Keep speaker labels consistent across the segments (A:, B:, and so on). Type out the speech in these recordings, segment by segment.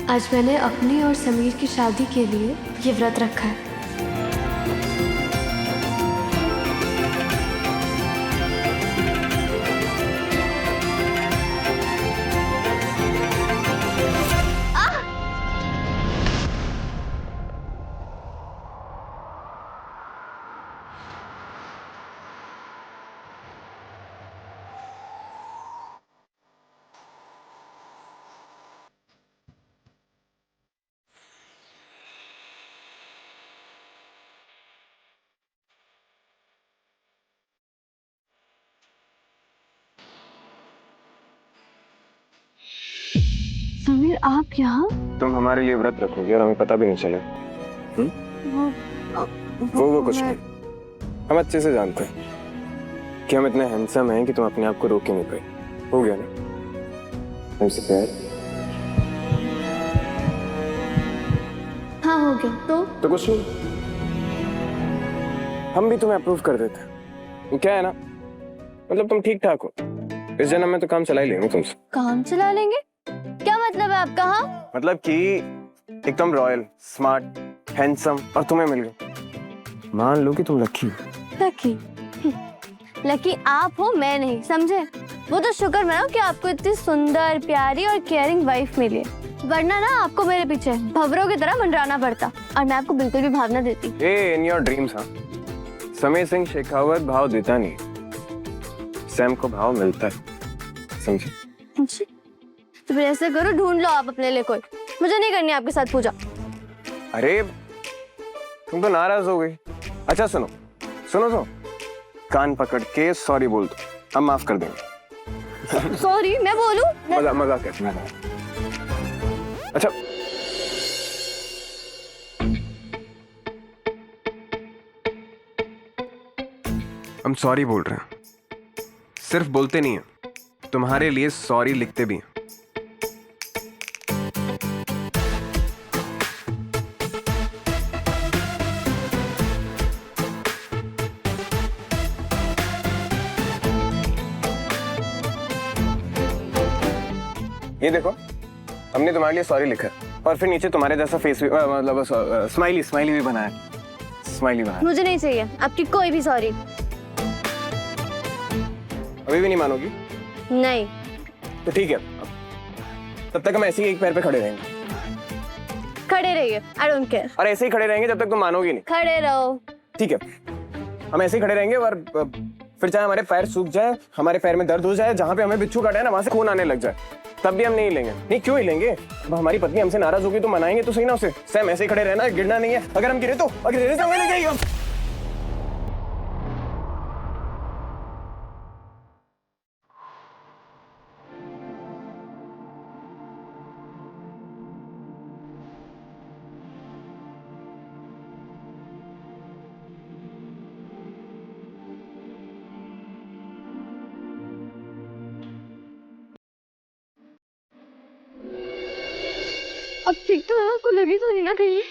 A: आज मैंने अपनी और समीर की शादी के लिए ये व्रत रखा है। समीर, आप यहाँ?
B: तुम हमारे लिए व्रत रखोगे और हमें पता भी नहीं चले। वो कुछ नहीं। हम अच्छे से जानते हैं कि हम इतने हैंडसम हैं कि तुम अपने आप को रोक ही नहीं पाए। हो गया ना हमसे प्यार?
A: हाँ, हो गया।
B: तो कुछ नहीं, हम भी तुम्हें अप्रूव कर देते। क्या है ना, मतलब तुम ठीक ठाक हो। इस जन्म में तो काम चला ही लेंगे तुमसे।
A: काम चला लेंगे? क्या मतलब है आपका? हाँ,
B: मतलब कि एकदम रॉयल, स्मार्ट, हैंडसम और तुम्हें मिल गए। मान लो कि तुम लकी हो।
A: लकी? लकी आप हो, मैं नहीं, समझे? वो तो शुक्र मनाओ कि आपको इतनी सुंदर, प्यारी और केयरिंग वाइफ मिली है, वरना ना आपको मेरे पीछे भंवरों की तरह मंडराना पड़ता और मैं आपको बिल्कुल भी भाव ना देती।
B: In your dreams. हाँ, समीर सिंह शेखावत भाव देता नहीं, सैम को भाव मिलता है, समझे?
A: तो फिर ऐसे करो, ढूंढ लो आप अपने लिए कोई। मुझे नहीं करनी आपके साथ पूजा।
B: अरे तुम तो नाराज हो गई। अच्छा सुनो सुनो तो कान पकड़ के सॉरी बोल दो, हम माफ कर देंगे।
A: सॉरी मैं बोलूं?
B: मजाक कर। अच्छा हम सॉरी बोल रहे हैं, सिर्फ बोलते नहीं हैं, तुम्हारे लिए सॉरी लिखते भी हैं। ये देखो, हमने तुम्हारे लिए सॉरी लिखा है और फिर नीचे तुम्हारे जैसा फेस भी, मतलब स्माइली भी बनाया। स्माइली बनाया।
A: मुझे नहीं चाहिए आपकी कोई भी सॉरी।
B: अभी भी नहीं मानोगी?
A: नहीं।
B: तो ठीक है, तब तक हम ऐसे ही एक पैर पे खड़े रहेंगे।
A: खड़े रहिए, आई डोंट केयर।
B: और ऐसे ही खड़े रहेंगे जब तक तुम मानोगी नहीं।
A: खड़े रहो।
B: ठीक है, हम ऐसे ही खड़े रहेंगे और फिर चाहे हमारे पैर सूख जाए, हमारे पैर में दर्द हो जाए, जहां पे हमें बिच्छू काटा है ना वहां से खून आने लग जाए, तब भी हम नहीं लेंगे। नहीं क्यों ही लेंगे? अब हमारी पत्नी हमसे नाराज होगी तो मनाएंगे तो सही ना उसे। सैम ऐसे ही खड़े रहना, गिरना नहीं है। अगर हम गिरे तो हमें ले जाइए।
A: अब ठीक तो है, आपको लगी तो नहीं ना कहीं?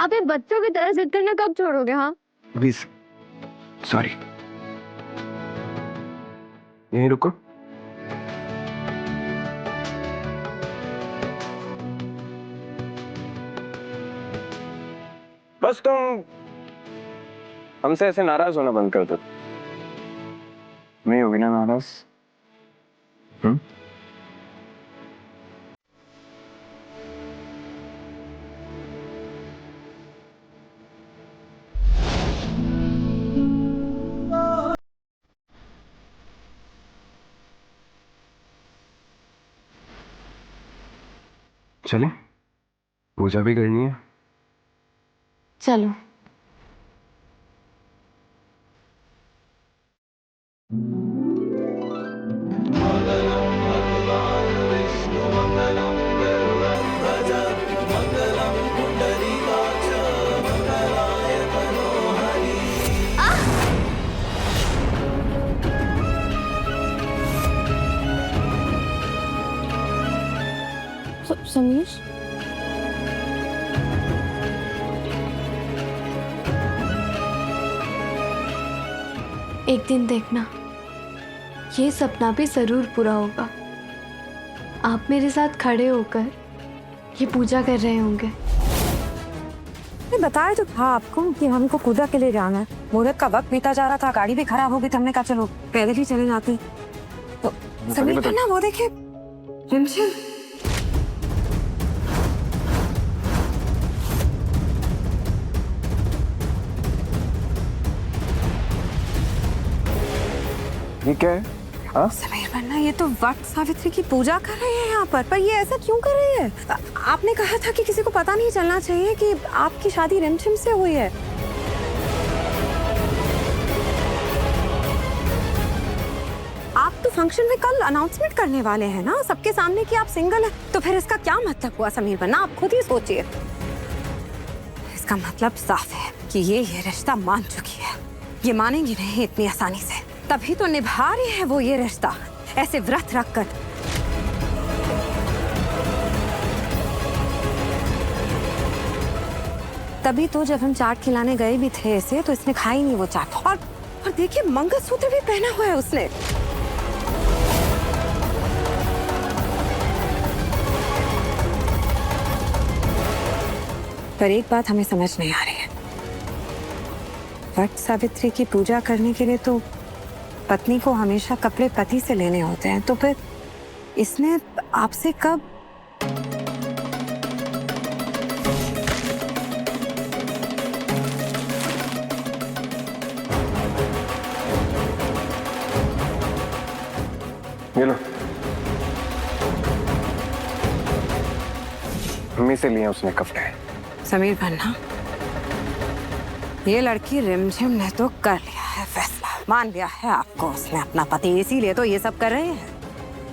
A: आप ये बच्चों की तरह जिद करना कब छोड़ोगे? हाँ,
B: प्लीज सॉरी। यहीं रुको। बस तुम हमसे ऐसे नाराज होना बंद कर दो। नहीं होगी ना नाराज? चले, पूजा भी करनी है।
A: चलो। समीर, एक दिन देखना ये सपना भी जरूर पूरा होगा। आप मेरे साथ खड़े होकर ये पूजा कर रहे होंगे।
C: बताया तो था आपको कि हमको पूजा के लिए जाना है। मुहूर्त का वक्त बीता जा रहा था, गाड़ी भी खराब हो गई, तो हमने कहा चलो पैदल ही चले जाते। तो समीर पन्ना वो देखिए, रिमझिम।
B: ये क्या है? हाँ?
C: समीर पन्ना, ये तो वट सावित्री की पूजा कर रहे हैं यहाँ पर ये ऐसा क्यों कर रही है? आपने कहा था कि किसी को पता नहीं चलना चाहिए कि आपकी शादी रिमझिम से हुई है। आप तो फंक्शन में कल अनाउंसमेंट करने वाले हैं ना, सबके सामने कि आप सिंगल हैं। तो फिर इसका क्या मतलब हुआ समीर पन्ना? आप खुद ही सोचिए। इसका मतलब साफ है कि ये रिश्ता मान चुकी है। ये मानेंगी नहीं इतनी आसानी से, तभी तो निभा रही है वो ये रिश्ता ऐसे व्रत रखकर। तभी तो जब हम चाट खिलाने गए भी थे इसे, तो इसने खाई नहीं वो चाट। और देखिए मंगलसूत्र भी पहना हुआ है उसने। पर एक बात हमें समझ नहीं आ रही है, वट सावित्री की पूजा करने के लिए तो पत्नी को हमेशा कपड़े पति से लेने होते हैं, तो फिर इसने आपसे कब?
B: ये लो, मम्मी से लिए उसने कपड़े।
C: समीर पन्ना, ये लड़की रिमझिम ने तो कर लिया है फैसला, मान लिया है आपको उसने अपना पति, इसीलिए तो ये सब कर रहे हैं।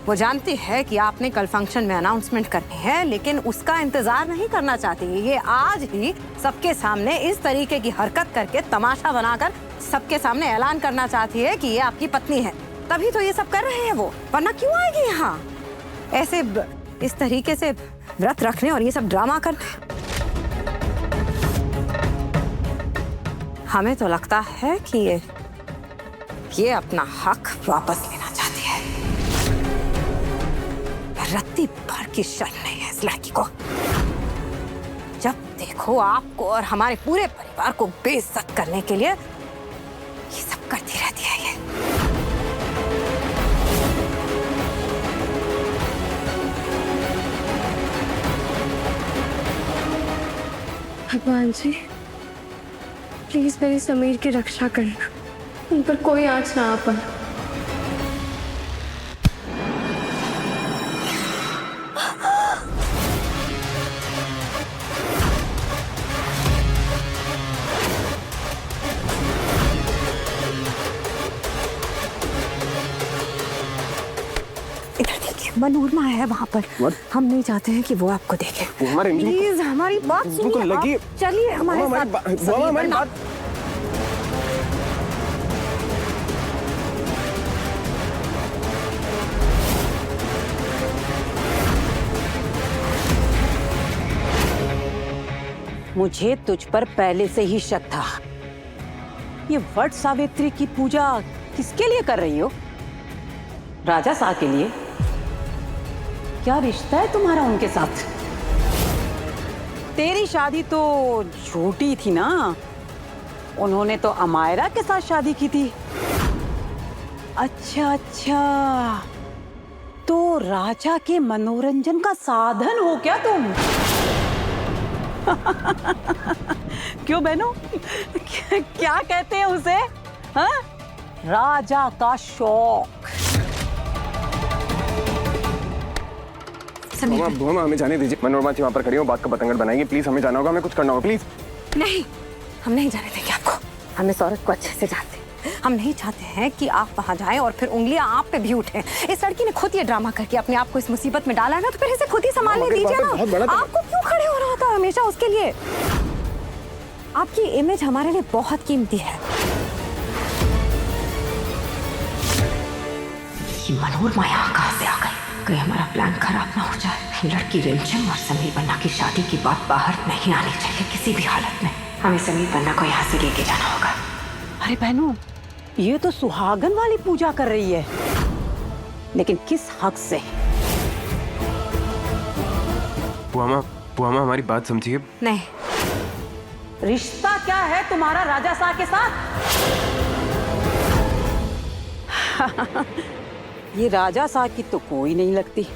C: वो जानती है कि आपने कल फंक्शन में अनाउंसमेंट करनी है, लेकिन उसका इंतजार नहीं करना चाहती। ये आज ही सबके सामने इस तरीके की हरकत करके, तमाशा बनाकर सबके सामने ऐलान करना चाहती है कि ये आपकी पत्नी है। तभी तो ये सब कर रहे हैं वो, वरना क्यों आएगी यहाँ ऐसे इस तरीके से व्रत रखने और ये सब ड्रामा करने। हमें तो लगता है कि ये अपना हक वापस लेना चाहती है। रत्ती भर की शर्म नहीं है इस लड़की को। जब देखो आपको और हमारे पूरे परिवार को बेइज्जत करने के लिए ये सब करती रहती है ये।
A: भगवान जी, प्लीज मेरी समीर की रक्षा करना, उन पर कोई आंच ना आ पाए।
C: इधर देखिए, मनोरमा है वहाँ पर। हम नहीं चाहते हैं कि वो आपको देखे।
B: वो हमारे
C: प्लीज हमारी बात सुनिए,
B: लगी।
C: आप चलिए हमारे साथ।
B: हमारी बात।
D: मुझे तुझ पर पहले से ही शक था। ये वट सावित्री की पूजा किसके लिए कर रही हो? राजा साहब के लिए? क्या रिश्ता है तुम्हारा उनके साथ? तेरी शादी तो झूठी थी ना, उन्होंने तो अमायरा के साथ शादी की थी। अच्छा अच्छा, तो राजा के मनोरंजन का साधन हो क्या तुम? क्यों बहनों, क्या कहते हैं उसे? हाँ? राजा का शौक।
B: भूमा, हमें जाने दीजिए। मनोरमा जी वहाँ पर खड़ी हो, बात का बतंगड़ बनाएगी। प्लीज हमें जाना होगा, हमें कुछ करना होगा, प्लीज।
C: नहीं, हम नहीं जाने देंगे आपको। हम इस औरत को अच्छे से जानते हैं। हम नहीं चाहते हैं कि आप वहाँ जाएं और फिर उंगलियां आप पे भी उठें। इस लड़की ने खुद ये ड्रामा करके अपने आप को इस मुसीबत में डाला है ना, तो फिर इसे खुद ही संभालने दीजिए ना। आपको क्यों खड़े होना होता है हमेशा उसके लिए? आपकी इमेज हमारे लिए बहुत कीमती है।
E: मनोरमा यहाँ कहाँ से आ गई? कहीं हमारा प्लान खराब ना हो जाए। लड़की रिमझिम और समीर बन्ना की शादी की बात बाहर नहीं आनी चाहिए किसी भी हालत में। हमें समीर बन्ना को यहाँ से लेके जाना होगा।
D: अरे बहनों, ये तो सुहागन वाली पूजा कर रही है। लेकिन किस हक से?
B: बुआ माँ हमारी बात समझिए।
C: नहीं,
D: रिश्ता क्या है तुम्हारा राजा साहब के साथ? ये राजा साहब की तो कोई नहीं लगती।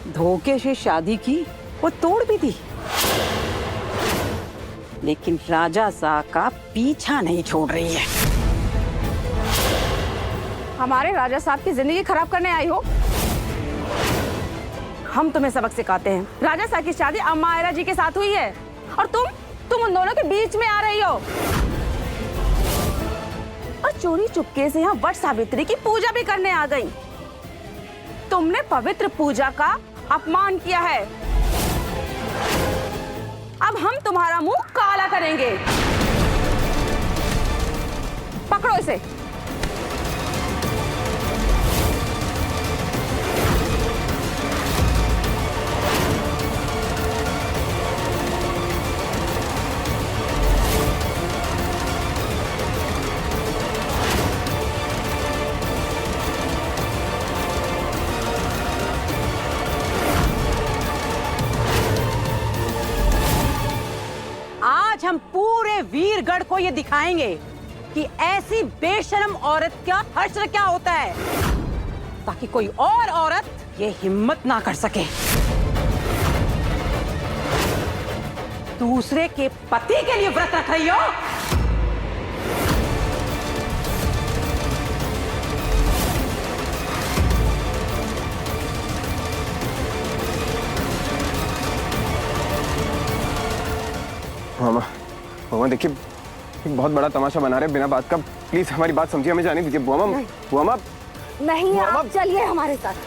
D: धोखे से शादी की, वो तोड़ भी दी, लेकिन राजा साहब का पीछा नहीं छोड़ रही है।
C: हमारे राजा साहब की जिंदगी खराब करने आई हो? हम तुम्हें सबक सिखाते हैं। राजा साहब की शादी अम्मा आयरा जी के साथ हुई है और तुम उन दोनों के बीच में आ रही हो और चोरी चुपके से यहाँ वट सावित्री की पूजा भी करने आ गई। तुमने पवित्र पूजा का अपमान किया है। अब हम तुम्हारा मुंह काला करेंगे। पकड़ो इसे।
D: आज हम पूरे वीरगढ़ को ये दिखाएंगे कि ऐसी बेशर्म औरत का हश्र क्या होता है, ताकि कोई और औरत ये हिम्मत ना कर सके। दूसरे के पति के लिए व्रत रख रही हो?
B: मामा देखिए, एक बहुत बड़ा तमाशा बना रहे बिना बात का। प्लीज हमारी बात समझिए, हमें जाने दीजिए। बुआ माँ
A: नहीं, आप चलिए हमारे साथ।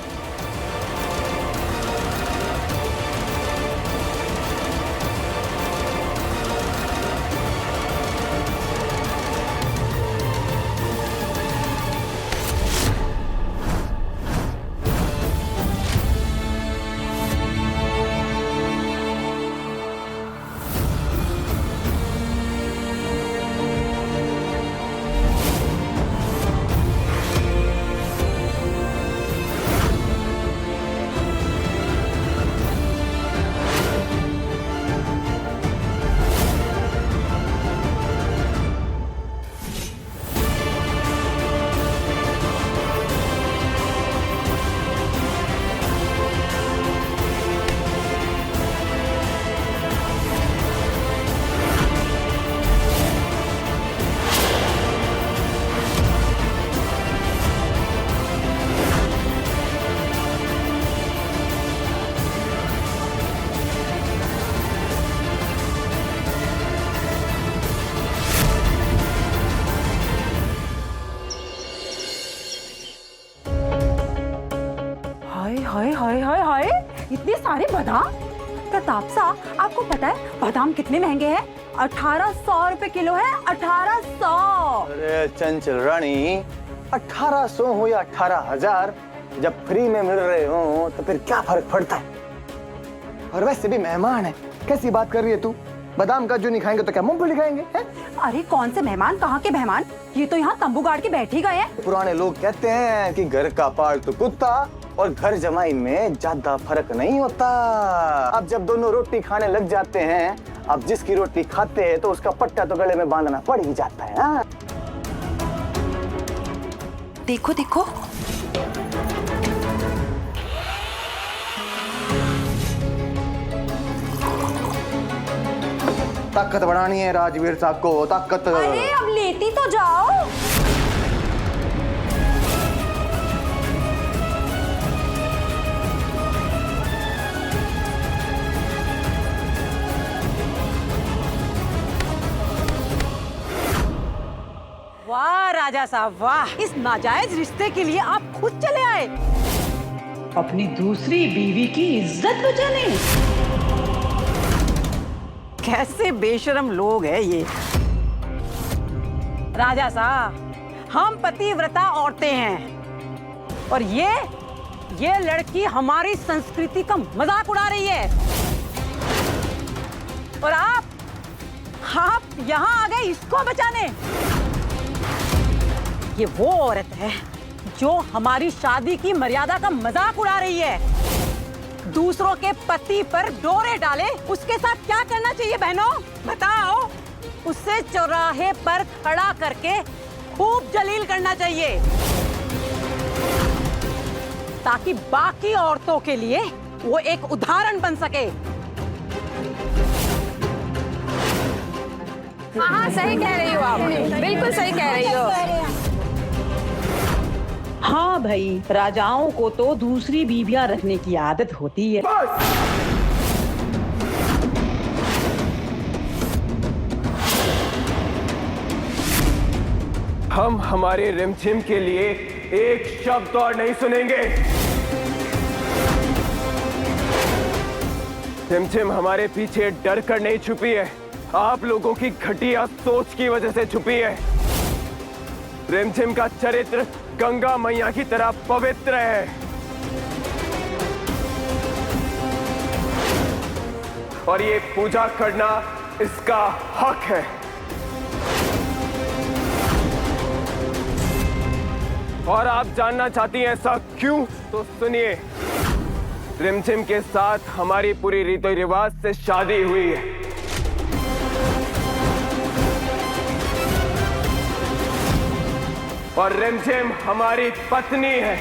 C: हाय हाय हाय हाय, इतने सारे बादाम। प्रताप साहब, आपको पता है बादाम कितने महंगे हैं? 1800 रुपए किलो है। 1800।
F: अरे चंचल रानी, 1800 हो या 18,000, जब फ्री में मिल रहे हो तो फिर क्या फर्क पड़ता है? और वैसे भी मेहमान है, कैसी बात कर रही है तू? बादाम का जो नहीं खाएंगे तो क्या मूंगफली खाएंगे?
C: अरे कौन से मेहमान, कहाँ के मेहमान? ये तो यहाँ तंबू गाड़ के बैठ ही गए हैं।
F: पुराने लोग कहते हैं कि घर का पालतू कुत्ता और घर जमाई में ज्यादा फर्क नहीं होता। अब जब दोनों रोटी खाने लग जाते हैं, अब जिसकी रोटी खाते हैं तो उसका पट्टा तो गले में बांधना पड़ ही जाता है ना।
C: देखो देखो,
F: ताकत बढ़ानी है राजवीर साहब को, ताकत।
C: अरे अब लेती तो जाओ।
D: वाह राजा साहब वाह, इस नाजायज रिश्ते के लिए आप खुद चले आए अपनी दूसरी बीवी की इज्जत बचाने। कैसे बेशरम लोग हैं ये। राजा साहब, हम पतिव्रता औरतें हैं और ये लड़की हमारी संस्कृति का मजाक उड़ा रही है और आप यहाँ आ गए इसको बचाने। ये वो औरत है जो हमारी शादी की मर्यादा का मजाक उड़ा रही है, दूसरों के पति पर डोरे डाले, उसके साथ क्या करना चाहिए बहनों? बताओ। उसे चौराहे पर खड़ा करके खूब जलील करना चाहिए, ताकि बाकी औरतों के लिए वो एक उदाहरण बन सके।
C: हाँ, सही कह रही हो आप, बिल्कुल सही कह रही हो।
D: हाँ भाई, राजाओं को तो दूसरी बीवियां रखने की आदत होती है।
B: हम हमारे रिमझिम के लिए एक शब्द और नहीं सुनेंगे। रिमझिम हमारे पीछे डर कर नहीं छुपी है, आप लोगों की घटिया सोच की वजह से छुपी है। रिमझिम का चरित्र गंगा मैया की तरह पवित्र है और ये पूजा करना इसका हक है। और आप जानना चाहती हैं ऐसा क्यों? तो सुनिए, रिमझिम के साथ हमारी पूरी रीति रिवाज से शादी हुई है और रिमझिम हमारी पत्नी है।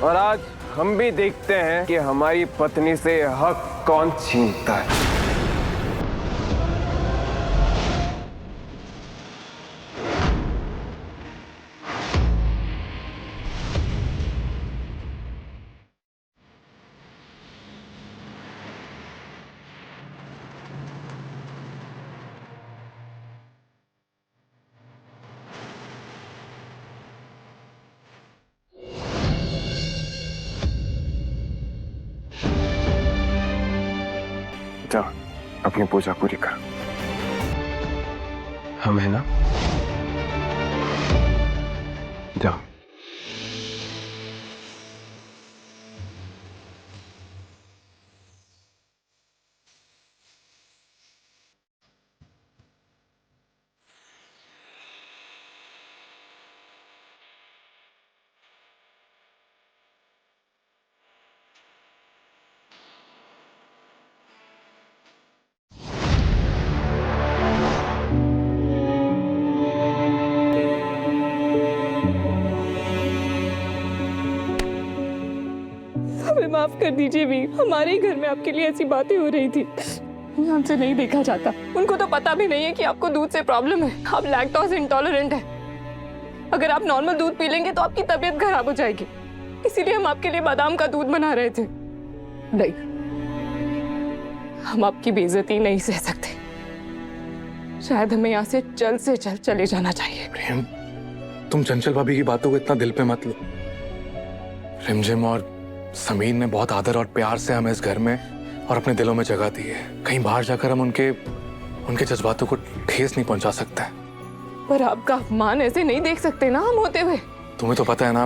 B: और आज हम भी देखते हैं कि हमारी पत्नी से हक कौन छीनता है। जाओ, अपनी पूजा पूरी करो। हम है ना? जाओ।
G: हमें माफ कर दीजिए वीर, हमारे ही घर में आपके लिए ऐसी बातें हो रही थी, हमसे नहीं देखा जाता। उनको तो पता भी नहीं है कि आपको दूध से प्रॉब्लम है, आप लैक्टोज इंटॉलरेंट है। अगर आप नॉर्मल दूध पी लेंगे तो आपकी तबीयत खराब हो जाएगी, इसीलिए हम आपके लिए बादाम का दूध बना रहे थे। नहीं, हम आपकी बेइज्जती नहीं सह सकते, शायद हमें यहाँ से जल्द चले जाना चाहिए।
H: प्रेम, तुम चंचल भाभी की बातों को इतना दिल पे मत लो। रिमझिम और समीर ने बहुत आदर और प्यार से हमें इस घर में और अपने दिलों में जगह दी है। कहीं बाहर जाकर हम उनके जज्बातों को ठेस नहीं पहुंचा सकते।
G: पर आपका अपमान ऐसे नहीं देख सकते ना हम होते हुए।
H: तुम्हें तो पता है ना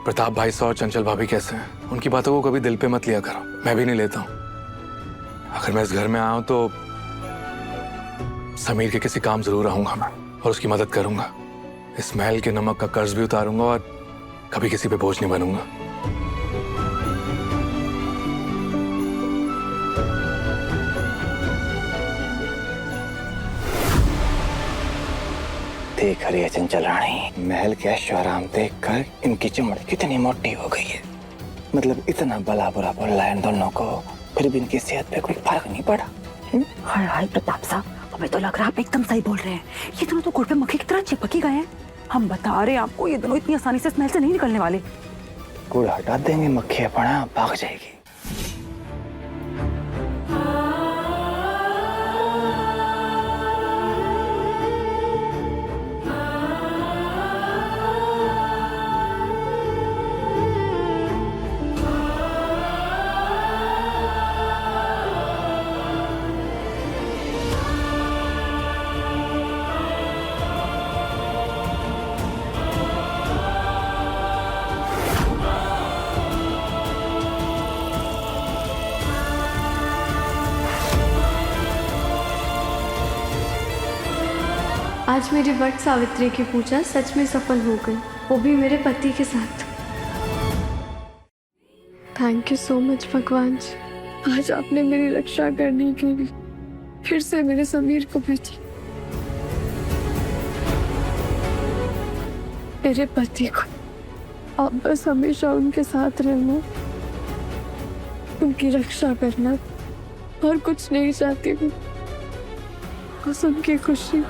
H: प्रताप भाई साहब और चंचल भाभी कैसे हैं। उनकी बातों को कभी दिल पे मत लिया करो, मैं भी नहीं लेता हूँ। अगर मैं इस घर में आया हूं तो समीर के किसी काम जरूर आऊंगा मैं और उसकी मदद करूंगा। इस महल के नमक का कर्ज भी उतारूंगा और कभी किसी पे बोझ नहीं बनूंगा।
F: देख रही है चंचल रानी, महल के ऐशो आराम देखकर इनकी चमड़ी कितनी मोटी हो गई है। मतलब इतना भला बुरा बोल रहा है इन दोनों को, फिर भी इनकी सेहत पे कोई फर्क नहीं पड़ा।
E: हाय हाय प्रताप साहब, हमें तो लग रहा है आप एकदम सही बोल रहे हैं। ये दोनों तो गुड़ पे मक्खी की तरह चिपक ही गए हैं। हम बता रहे हैं आपको, ये दोनों इतनी आसानी से स्मेल से नहीं निकलने वाले।
F: गुड़ हटा देंगे, मक्खी अपना भाग जाएगी।
A: आज मेरी वट सावित्री की पूजा सच में सफल हो गई, वो भी मेरे पति के साथ। थैंक यू सो मच भगवान जी, आज आपने मेरी रक्षा करने के लिए फिर से मेरे समीर को भेजी। मेरे पति को अब बस हमेशा उनके साथ रहना, उनकी रक्षा करना और कुछ नहीं चाहती हूँ, बस उनकी खुशी।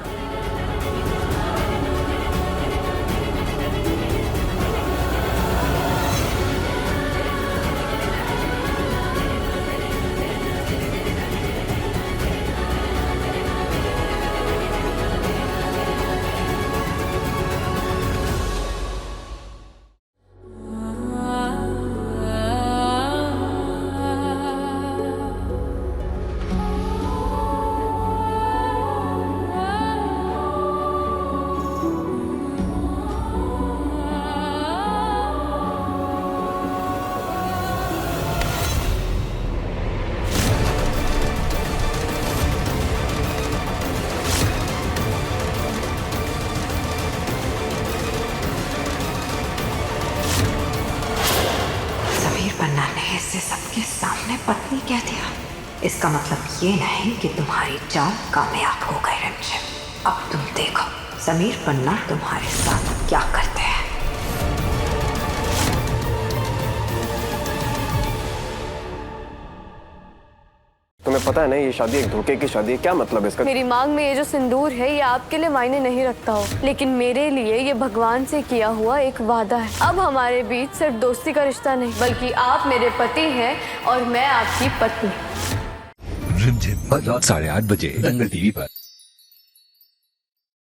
E: ऐसे सबके सामने पत्नी कह दिया, इसका मतलब ये नहीं कि तुम्हारी चाल कामयाब हो गई रिमझिम। अब तुम देखो समीर पन्ना तुम्हारे साथ क्या करते हैं।
B: तुम्हें पता है ना ये शादी एक धोखे की शादी है, क्या मतलब है इसका?
A: मेरी मांग में ये जो सिंदूर है ये आपके लिए मायने नहीं रखता हो, लेकिन मेरे लिए ये भगवान से किया हुआ एक वादा है। अब हमारे बीच सिर्फ दोस्ती का रिश्ता नहीं, बल्कि आप मेरे पति हैं और मैं आपकी पत्नी।
I: रिमझिम 8:30 बजे दंगल टीवी पर।